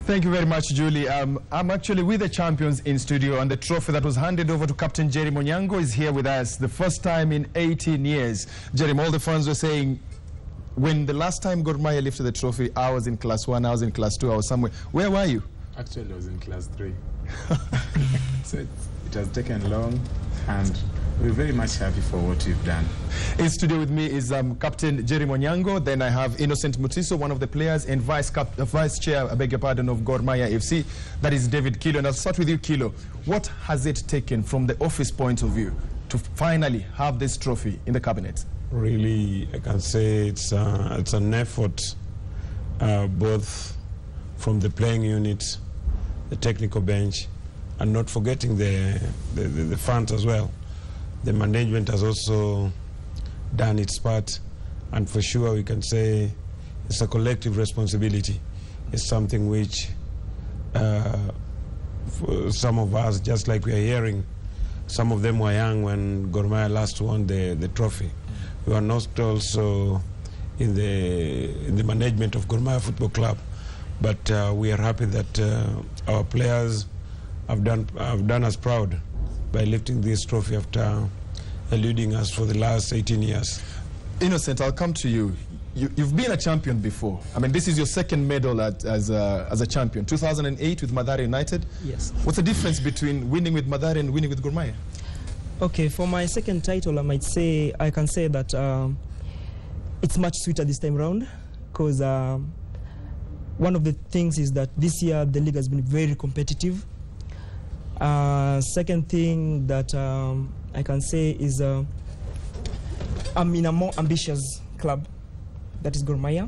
Thank you very much, Julie. I'm actually with the champions in studio, and the trophy that was handed over to Captain Jerry Monyango is here with us. The first time in 18 years. Jerry, all the fans were saying, when the last time Gor Mahia lifted the trophy, I was in class 1, I was in class 2, I was somewhere. Where were you? Actually, I was in class 3. So it has taken long, and we're very much happy for what we've done. In studio with me is Captain Jerry Monyango. Then I have Innocent Mutiso, one of the players, and Vice Chair, I beg your pardon, of Gor Mahia FC. That is David Kilo. And I'll start with you, Kilo. What has it taken from the office point of view to finally have this trophy in the cabinet? Really, I can say it's an effort, both from the playing unit, the technical bench, and not forgetting the fans as well. The management has also done its part, and for sure we can say it's a collective responsibility. It's something which for some of us, just like we are hearing, some of them were young when Gor Mahia last won the trophy. We are not also in the management of Gor Mahia Football Club, but we are happy that our players have done us proud by lifting this trophy after eluding us for the last 18 years. Innocent, I'll come to you. You've been a champion before. I mean, this is your second medal as a champion. 2008 with Mathare United. Yes. What's the difference between winning with Mathare and winning with Gor Mahia? Okay, for my second title, I can say that it's much sweeter this time around, because one of the things is that this year the league has been very competitive. Second thing that I can say is I'm in a more ambitious club, that is Gor Mahia,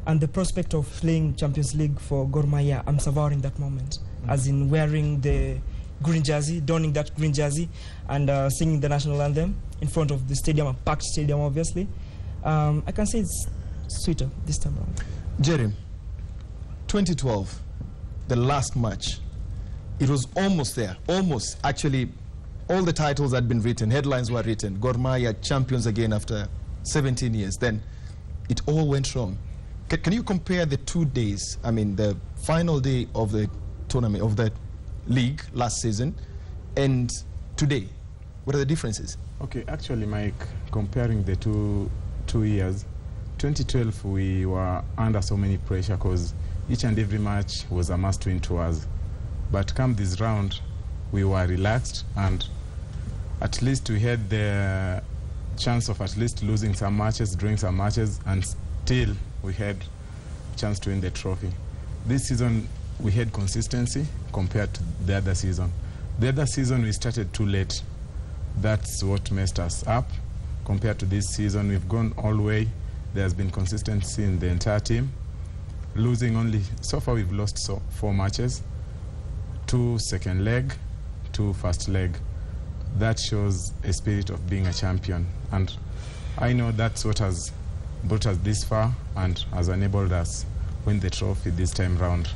and the prospect of playing Champions League for Gor Mahia, I'm savoring that moment, as in wearing the green jersey, donning that green jersey, and singing the national anthem in front of the stadium, a packed stadium obviously. I can say it's sweeter this time around. Jerry, 2012, the last match, it was almost there, almost. Actually, all the titles had been written, headlines were written. Gor Mahia champions again after 17 years. Then it all went wrong. Can you compare the 2 days, I mean, the final day of the tournament, of the league last season, and today? What are the differences? Okay, actually, Mike, comparing the two years, 2012 we were under so many pressure because each and every match was a must-win to us. But come this round, we were relaxed, and at least we had the chance of at least losing some matches, drawing some matches, and still we had a chance to win the trophy. This season, we had consistency compared to the other season. The other season, we started too late. That's what messed us up. Compared to this season, we've gone all the way. There's been consistency in the entire team. Losing only, so far we've lost 4 matches. 2 second leg, 2 first leg. That shows a spirit of being a champion, and I know that's what has brought us this far and has enabled us win the trophy this time round.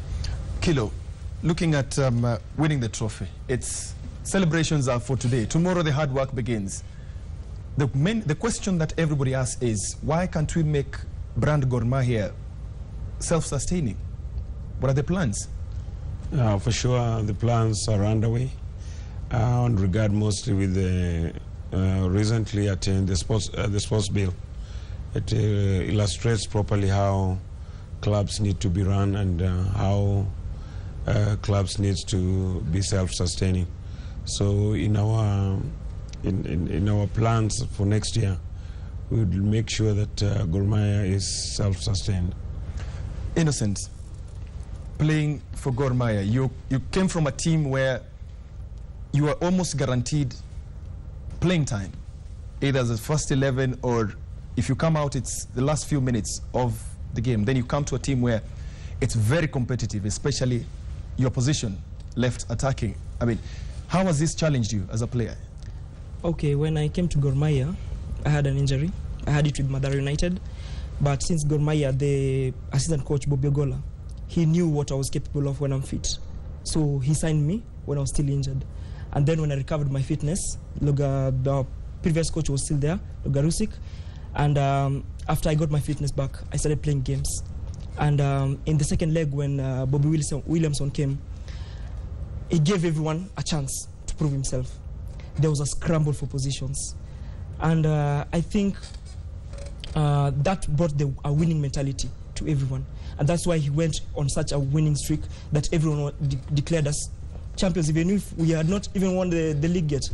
Kilo, looking at winning the trophy, its celebrations are for today. Tomorrow the hard work begins. The question that everybody asks is, why can't we make brand Gor Mahia self-sustaining? What are the plans? For sure, the plans are underway. On regard mostly with the recently attained the sports bill. It illustrates properly how clubs need to be run and how clubs need to be self-sustaining. So in our plans for next year, we will make sure that Gor Mahia is self-sustained. Innocent, playing for Gor Mahia, you came from a team where you were almost guaranteed playing time, either as a first 11 or if you come out, it's the last few minutes of the game. Then you come to a team where it's very competitive, especially your position, left attacking. I mean, how has this challenged you as a player? Okay, when I came to Gor Mahia, I had an injury. I had it with Mathare United. But since Gor Mahia, the assistant coach, Bobby Ogola, he knew what I was capable of when I'm fit. So he signed me when I was still injured. And then when I recovered my fitness, the previous coach was still there, Logarusik. And after I got my fitness back, I started playing games. And in the second leg, when Bobby Williamson came, he gave everyone a chance to prove himself. There was a scramble for positions. And I think that brought a winning mentality to everyone. And that's why he went on such a winning streak that everyone declared us champions, even if we had not even won the league yet.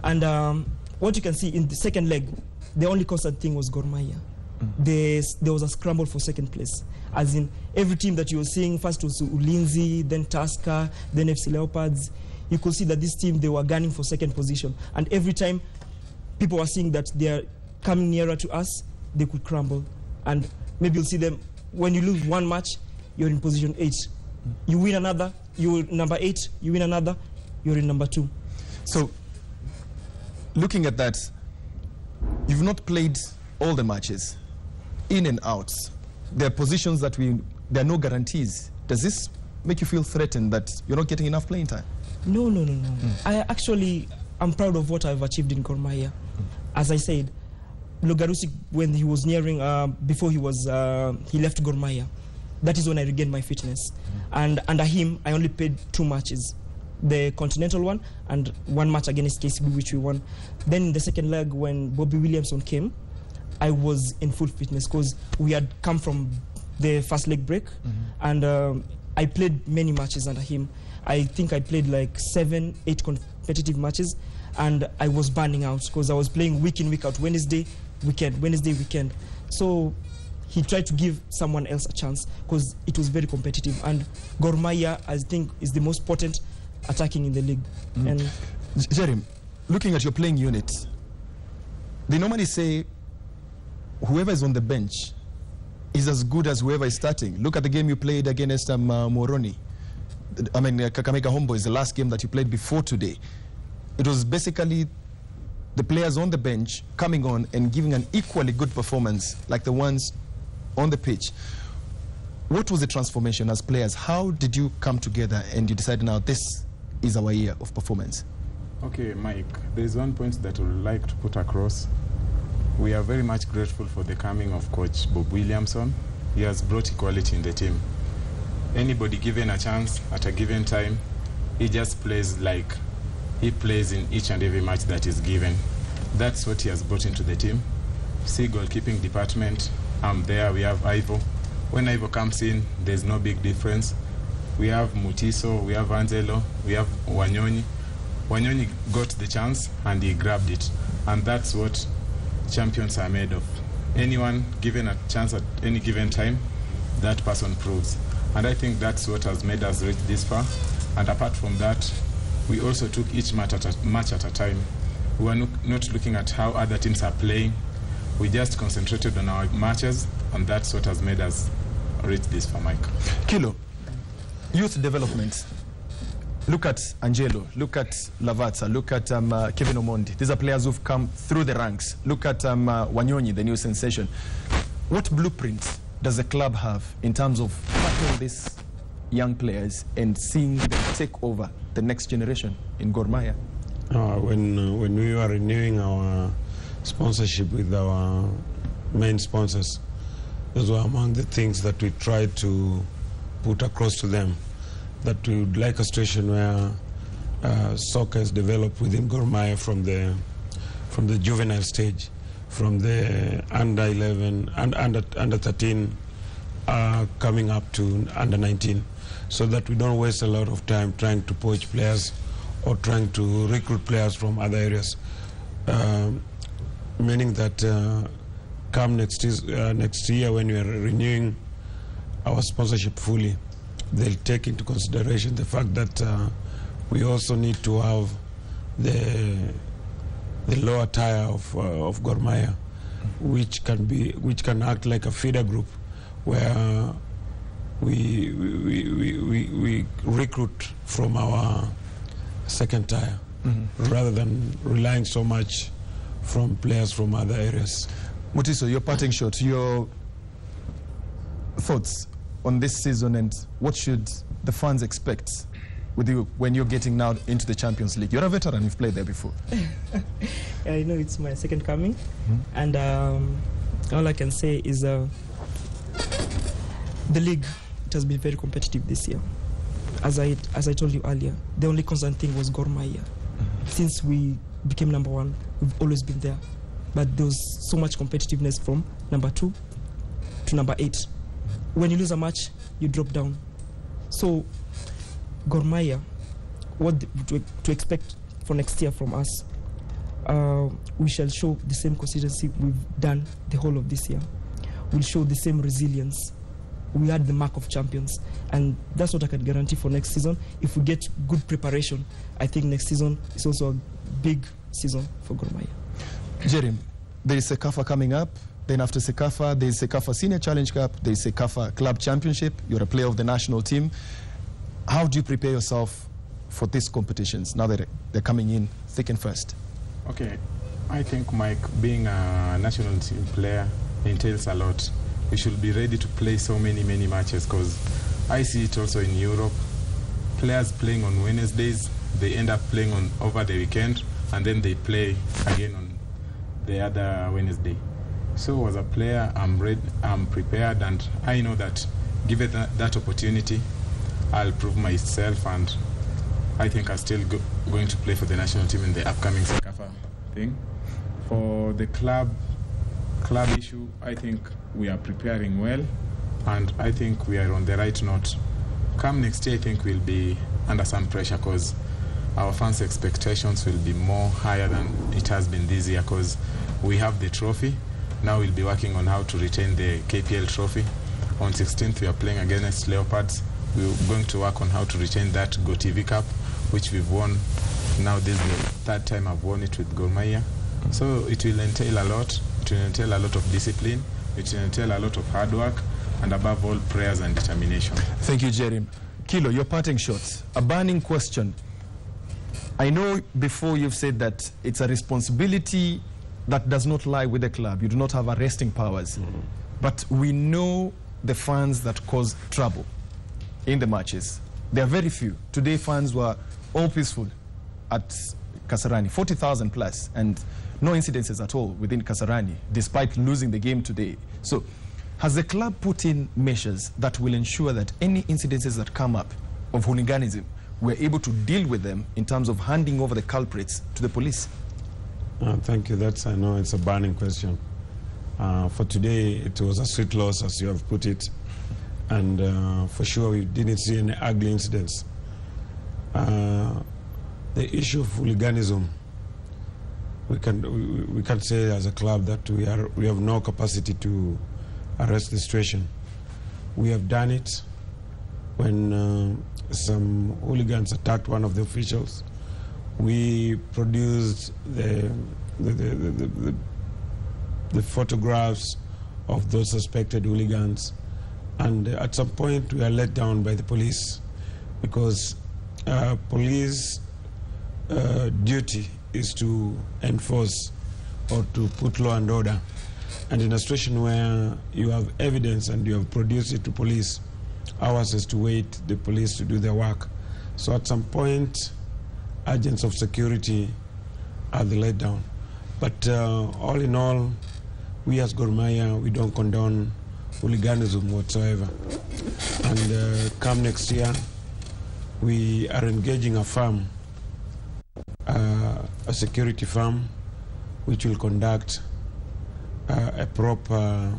And what you can see in the second leg, the only constant thing was Gor Mahia. There was a scramble for second place. As in, every team that you were seeing, first was Ulinzi, then Tusker, then FC Leopards, you could see that this team, they were gunning for second position. And every time people were seeing that they are coming nearer to us, they could crumble. And maybe you'll see them, when you lose one match, you're in position 8. You win another, you're number 8. You win another, you're in number 2. So, looking at that, you've not played all the matches, in and out. There are positions that there are no guarantees. Does this make you feel threatened that you're not getting enough playing time? No. I'm proud of what I've achieved in Gor Mahia. As I said, Logarusik, when he was nearing, before he left Gor Mahia, that is when I regained my fitness. And under him, I only played 2 matches. The continental one and 1 match against KCB, which we won. Then in the second leg, when Bobby Williamson came, I was in full fitness because we had come from the first leg break. And I played many matches under him. I think I played like 7, 8 competitive matches, and I was burning out because I was playing week in, week out, Wednesday, weekend. So he tried to give someone else a chance because it was very competitive. And Gor Mahia, I think, is the most potent attacking in the league. And Jerry, looking at your playing unit, they normally say whoever is on the bench is as good as whoever is starting. Look at the game you played against Moroni. Kakamega Homeboys, the last game that you played before today. It was basically the players on the bench coming on and giving an equally good performance like the ones on the pitch. What was the transformation as players? How did you come together and you decided now this is our year of performance? Okay, Mike, there is one point that I would like to put across. We are very much grateful for the coming of Coach Bob Williamson. He has brought equality in the team. Anybody given a chance at a given time, he just plays like he plays in each and every match that is given. That's what he has brought into the team. See, goalkeeping department, I'm there, we have Ivo. When Ivo comes in, there's no big difference. We have Mutiso, we have Angelo, we have Wanyonyi. Wanyonyi got the chance and he grabbed it. And that's what champions are made of. Anyone given a chance at any given time, that person proves. And I think that's what has made us reach this far. And apart from that, we also took each match at a time. We were not looking at how other teams are playing. We just concentrated on our matches, and that's what has made us reach this far, Mike. Kilo, youth development. Look at Angelo, look at Lavazza, look at Kevin Omondi. These are players who've come through the ranks. Look at Wanyonyi, the new sensation. What blueprint does the club have in terms of tackling these young players and seeing them take over the next generation in Gor Mahia? When we were renewing our sponsorship with our main sponsors, those were among the things that we tried to put across to them, that we would like a situation where soccer is developed within Gor Mahia from the juvenile stage, from the under 11 and under 13 coming up to under 19, so that we don't waste a lot of time trying to poach players or trying to recruit players from other areas. Meaning that come next year when we are renewing our sponsorship fully, they'll take into consideration the fact that we also need to have the lower tier of Gor Mahia, which can act like a feeder group, where we recruit from our second tier, rather than relying so much from players from other areas. Mutiso, your parting shot, your thoughts on this season and what should the fans expect with you when you're getting now into the Champions League? You're a veteran, you've played there before. I know it's my second coming, and all I can say is The league, it has been very competitive this year. As I told you earlier, the only constant thing was Gor Mahia. Since we became number 1, we've always been there. But there was so much competitiveness from number 2 to number 8. When you lose a match, you drop down. So, Gor Mahia, what to expect for next year from us? We shall show the same consistency we've done the whole of this year. We'll show the same resilience. We had the mark of champions, and that's what I can guarantee for next season. If we get good preparation, I think next season is also a big season for Gor Mahia. Jerim, there is Sekafa coming up. Then after Sekafa, there is Sekafa Senior Challenge Cup. There is Sekafa Club Championship. You're a player of the national team. How do you prepare yourself for these competitions now that they're coming in thick and fast? Okay, I think, Mike, being a national team player entails a lot. We should be ready to play so many matches, because I see it also in Europe. Players playing on Wednesdays, they end up playing on over the weekend, and then they play again on the other Wednesday. So as a player, I'm ready, I'm prepared, and I know that given that opportunity, I'll prove myself, and I think I'm still going to play for the national team in the upcoming Sekafa thing. For the club issue, I think we are preparing well, and I think we are on the right note. Come next year, I think we'll be under some pressure, because our fans' expectations will be more higher than it has been this year, because we have the trophy. Now we'll be working on how to retain the KPL trophy. On 16th, we are playing against Leopards. We're going to work on how to retain that GoTV Cup, which we've won. Now this is the 3rd time I've won it with Gor Mahia. So it will entail a lot. It will entail a lot of discipline. It will entail a lot of hard work, and above all, prayers and determination. Thank you, Jerim. Kilo, your parting shots. A burning question. I know before you've said that it's a responsibility that does not lie with the club. You do not have arresting powers. But we know the fans that cause trouble in the matches. There are very few. Today, fans were all peaceful at Kasarani, 40,000 plus, and no incidences at all within Kasarani, despite losing the game today. So, has the club put in measures that will ensure that any incidences that come up of hooliganism, we're able to deal with them in terms of handing over the culprits to the police? Thank you. I know it's a burning question. For today, it was a sweet loss, as you have put it. And for sure, we didn't see any ugly incidents. The issue of hooliganism, we can say as a club that we have no capacity to arrest the situation. We have done it when some hooligans attacked one of the officials. We produced the photographs of those suspected hooligans, and at some point we are let down by the police, because police duty is to enforce or to put law and order. And in a situation where you have evidence and you have produced it to police, ours is to wait the police to do their work. So at some point, agents of security are the letdown. But all in all, we as Gor Mahia, we don't condone hooliganism whatsoever. And come next year, we are engaging a firm, a security firm, which will conduct a proper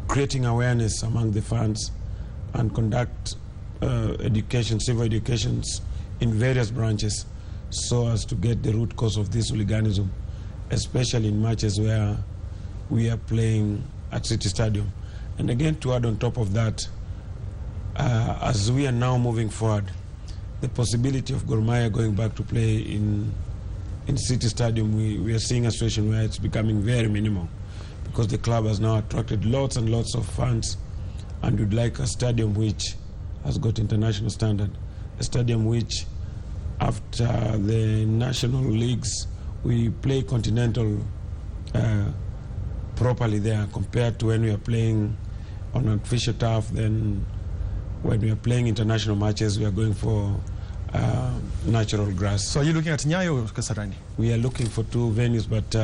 creating awareness among the fans and conduct education, civil educations in various branches, so as to get the root cause of this hooliganism, especially in matches where we are playing at City Stadium. And again, to add on top of that, as we are now moving forward, the possibility of Gor Mahia going back to play in City Stadium, we are seeing a situation where it's becoming very minimal, because the club has now attracted lots and lots of fans, and would like a stadium which has got international standard, a stadium which, after the national leagues, we play continental properly there, compared to when we are playing on artificial turf. Then when we are playing international matches, we are going for natural grass. So are you looking at Nyayo or Kasarani? We are looking for two venues, but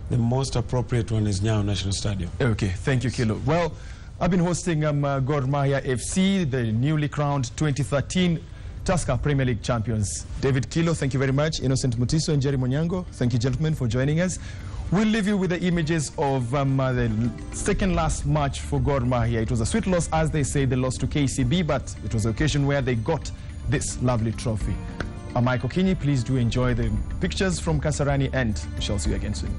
the most appropriate one is Nyayo National Stadium. Okay, thank you, Kilo. Well, I've been hosting Gor Mahia FC, the newly crowned 2013 Tusker Premier League champions. David Kilo, thank you very much. Innocent Mutiso and Jerry Monyango, thank you, gentlemen, for joining us. We'll leave you with the images of the second last match for Gor Mahia. It was a sweet loss, as they say. They lost to KCB, but it was an occasion where they got this lovely trophy. I'm Michael Kinyi. Please do enjoy the pictures from Kasarani, and we shall see you again soon.